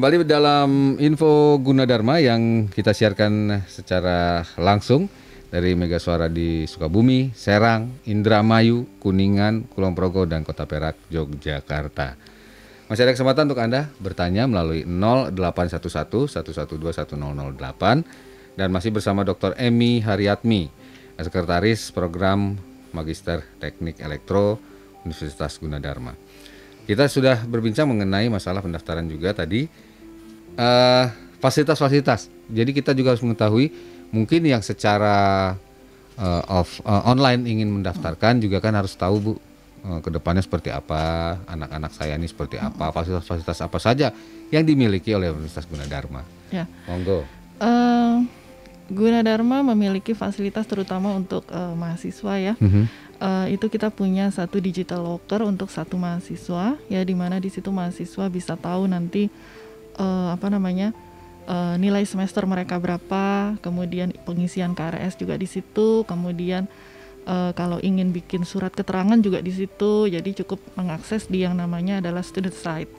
Kembali dalam info Gunadarma yang kita siarkan secara langsung dari Mega Suara di Sukabumi, Serang, Indramayu, Kuningan, Kulon Progo, dan Kota Perak, Yogyakarta. Masih ada kesempatan untuk Anda bertanya melalui 0811 112 1008 dan masih bersama Dr. Emi Haryatmi, Sekretaris Program Magister Teknik Elektro Universitas Gunadarma. Kita sudah berbincang mengenai masalah pendaftaran juga tadi, fasilitas-fasilitas. Jadi kita juga harus mengetahui mungkin yang secara online ingin mendaftarkan juga kan harus tahu Bu, ke depannya seperti apa, anak-anak saya ini seperti apa, fasilitas-fasilitas apa saja yang dimiliki oleh Universitas Gunadarma. Ya. Monggo. Gunadarma memiliki fasilitas terutama untuk mahasiswa ya. Itu kita punya satu digital locker untuk satu mahasiswa ya, di mana di situ mahasiswa bisa tahu nanti nilai semester mereka berapa, kemudian pengisian KRS juga di situ, kemudian kalau ingin bikin surat keterangan juga di situ. Jadi cukup mengakses di yang namanya adalah student site.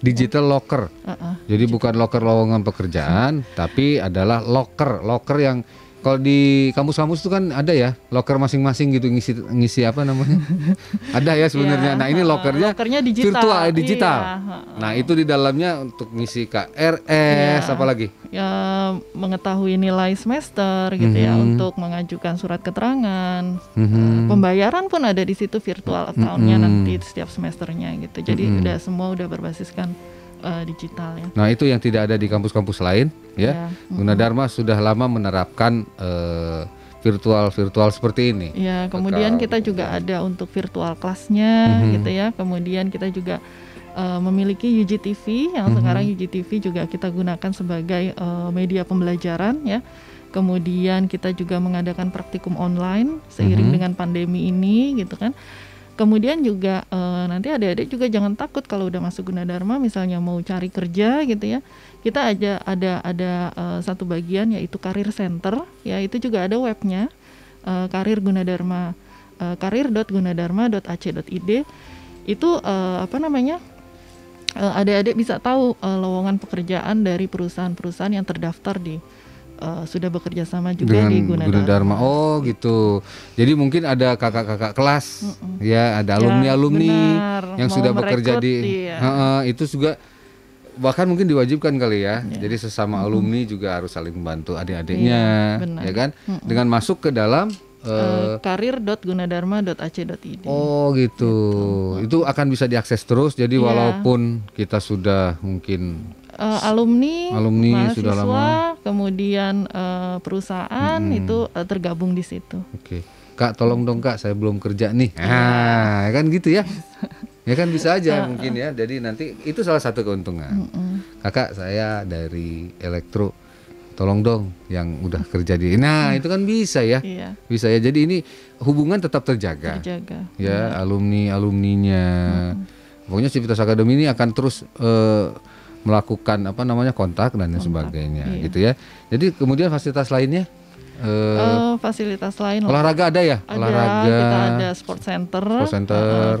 Digital locker. Jadi bukan locker lowongan pekerjaan, tapi adalah locker yang kalau di kampus-kampus itu kan ada ya, locker masing-masing gitu ngisi apa namanya? Ada ya sebenarnya. Nah, ini lockernya digital. Iya. Nah, itu di dalamnya untuk ngisi KRS apalagi? Ya, mengetahui nilai semester gitu ya, untuk mengajukan surat keterangan. Pembayaran pun ada di situ, virtual account-nya nanti setiap semesternya gitu. Jadi semua udah berbasiskan digital ya. Nah, itu yang tidak ada di kampus-kampus lain ya. Gunadarma sudah lama menerapkan virtual seperti ini. Ya, kemudian kita juga ada untuk virtual kelasnya gitu ya. Kemudian kita juga memiliki UGTV yang sekarang UGTV juga kita gunakan sebagai media pembelajaran ya. Kemudian kita juga mengadakan praktikum online seiring dengan pandemi ini gitu kan. Kemudian juga nanti adik-adik juga jangan takut kalau udah masuk Gunadarma misalnya mau cari kerja gitu ya. Kita ada satu bagian yaitu Career Center ya, itu juga ada webnya, Karir Gunadarma, karir.gunadarma.ac.id. Itu adik-adik bisa tahu lowongan pekerjaan dari perusahaan-perusahaan yang terdaftar di sudah bekerja sama juga dengan di Gunadarma. Oh gitu. Jadi mungkin ada kakak-kakak kelas, ya ada alumni-alumni yang sudah bekerja itu juga bahkan mungkin diwajibkan kali ya. Jadi sesama alumni juga harus saling membantu adik-adiknya, ya kan? Dengan masuk ke dalam karir.gunadarma.ac.id. Oh gitu. Itu akan bisa diakses terus. Jadi walaupun kita sudah mungkin alumni mahasiswa, sudah lama, kemudian perusahaan itu tergabung di situ. Oke. Kak, tolong dong Kak, saya belum kerja nih. Kan gitu ya. Ya kan bisa aja mungkin ya. Jadi nanti itu salah satu keuntungan. Kakak, saya dari elektro, tolong dong yang udah kerja di. Nah, itu kan bisa ya. Bisa ya. Jadi ini hubungan tetap terjaga. Ya, alumninya. Pokoknya Civitas Academy ini akan terus melakukan kontak dan sebagainya gitu ya. Jadi kemudian fasilitas lainnya fasilitas lain olahraga ada ya? Olahraga kita ada sport center.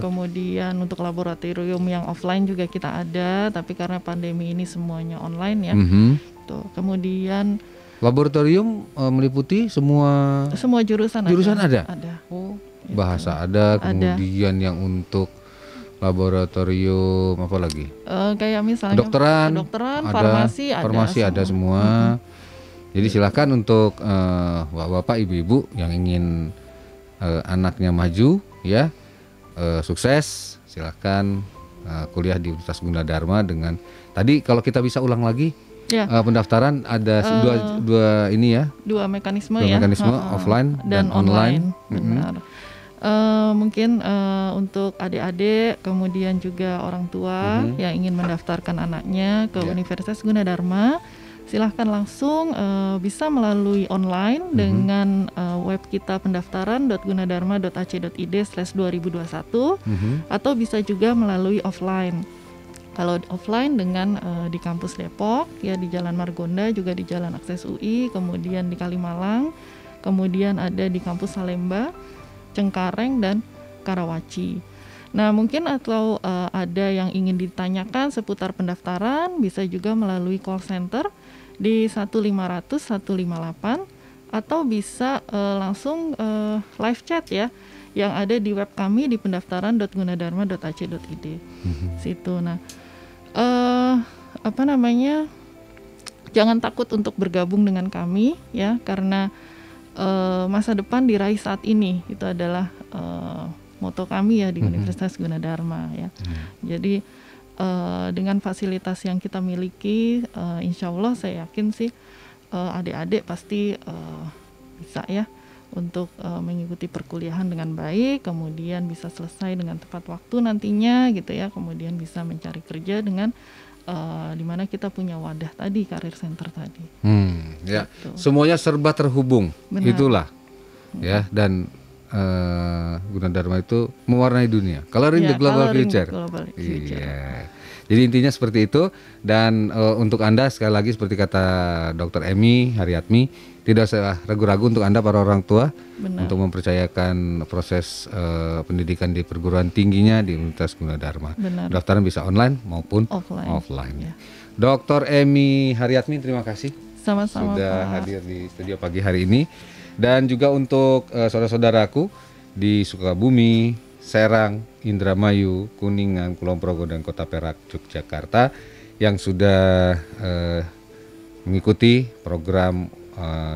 Kemudian untuk laboratorium yang offline juga kita ada, tapi karena pandemi ini semuanya online ya. Tuh. Kemudian laboratorium meliputi semua jurusan ada. Oh, gitu. Bahasa ada, kemudian yang untuk laboratorium apa lagi? Kayak misalnya kedokteran, farmasi ada semua. Jadi silakan untuk bapak-bapak, ibu-ibu yang ingin anaknya maju, ya sukses, silakan kuliah di Universitas Gunadarma dengan tadi kalau kita bisa ulang lagi. Pendaftaran ada dua mekanisme offline dan online. Benar. Mungkin untuk adik-adik, kemudian juga orang tua yang ingin mendaftarkan anaknya ke Universitas Gunadarma, silahkan langsung bisa melalui online dengan web kita pendaftaran.gunadarma.ac.id/2021 atau bisa juga melalui offline. Kalau offline dengan di kampus Depok ya, di Jalan Margonda, juga di Jalan Akses UI, kemudian di Kalimalang, kemudian ada di kampus Salemba, Cengkareng dan Karawaci. Nah, mungkin atau ada yang ingin ditanyakan seputar pendaftaran, bisa juga melalui call center di 1500 158 atau bisa langsung live chat ya, yang ada di web kami di pendaftaran.gunadarma.ac.id. Situ. Nah, jangan takut untuk bergabung dengan kami ya, karena masa depan diraih saat ini. Itu adalah moto kami ya di Universitas Gunadarma ya. Jadi dengan fasilitas yang kita miliki, insya Allah saya yakin sih adik-adik pasti bisa ya untuk mengikuti perkuliahan dengan baik, kemudian bisa selesai dengan tepat waktu nantinya gitu ya, kemudian bisa mencari kerja dengan di mana kita punya wadah tadi, karir center tadi. Ya, gitu. semuanya serba terhubung. Benar. Itulah ya, dan Gunadarma itu mewarnai dunia. Coloring the global future. Iya. Jadi intinya seperti itu. Dan untuk Anda sekali lagi seperti kata Dr. Emi Haryatmi, tidak usah ragu-ragu untuk Anda para orang tua. Benar. Untuk mempercayakan proses pendidikan di perguruan tingginya di Universitas Gunadarma. Benar. Daftaran bisa online maupun offline. Ya. Dr. Emi Haryatmi, terima kasih Sama-sama, sudah Pak. hadir di studio pagi hari ini. Dan juga untuk saudara-saudaraku di Sukabumi, Serang, Indramayu, Kuningan, Kulon Progo, dan Kota Perak, Yogyakarta yang sudah mengikuti program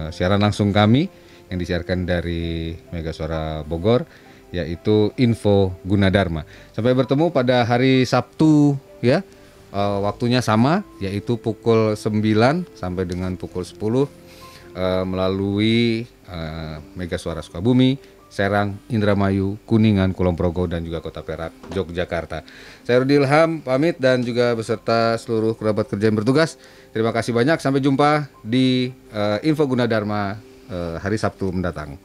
siaran langsung kami yang disiarkan dari Mega Suara Bogor, yaitu Info Gunadarma. Sampai bertemu pada hari Sabtu ya, waktunya sama, yaitu pukul 9 sampai dengan pukul 10 melalui Mega Suara Sukabumi, Serang, Indramayu, Kuningan, Kulon Progo, dan juga Kota Perak, Yogyakarta. Saya Rudi Ilham pamit dan juga beserta seluruh kerabat kerja yang bertugas. Terima kasih banyak. Sampai jumpa di Info Gunadarma hari Sabtu mendatang.